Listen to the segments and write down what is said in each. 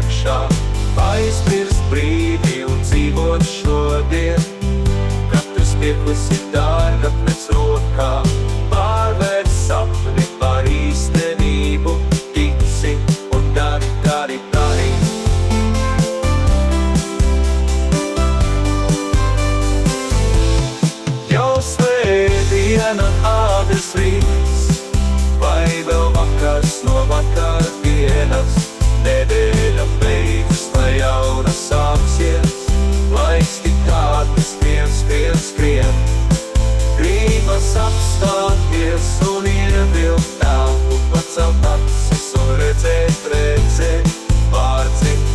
priekšā. Aizmirst brīdi un dzīvot šodien. Katrs mirklis ir dārgakmens rokā. Pārvērst sapni par īstenību. Tici un dari, dari, dari. Jau svētdiena, ādas rīts, vai vēl vakars no vakardienas. Nedēļa beigas, lai jauna sāksies, laiks tik ātri skrien, skrien, skrien. Gribas apstāties un ievilkt tālu, pacelt acis un redzēt, redzēt, pārdzīt.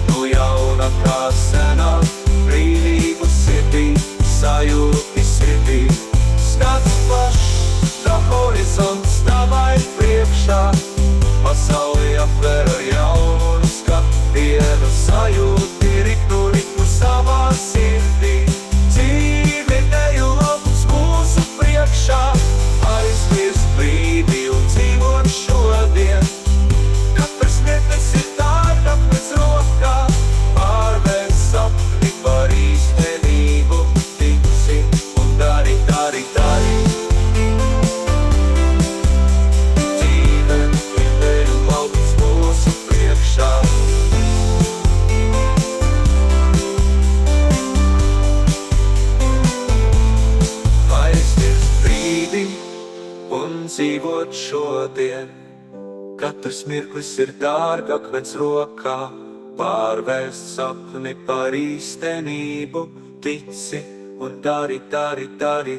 Nu jauna kā senā, brīvību sirdī, sajūti sirdī. Skats plašs, tā horizonts tavai priekšā. Pasauli apver ar jaunu skatienu, sajūti ritmu, ritmu savā sirdī. Dzīve teju labs mūsu priekšā, aizmirst brīdi un dzīvot šodien. Katrs mirklis ir dārgakmens rokā, pārvērst sapni par īstenību. Tici un dari, dari, dari. Dzīvot šodien, katrs mirklis ir dārgakmens rokā, pārvērst sapni par īstenību. Tici un dari, dari, dari.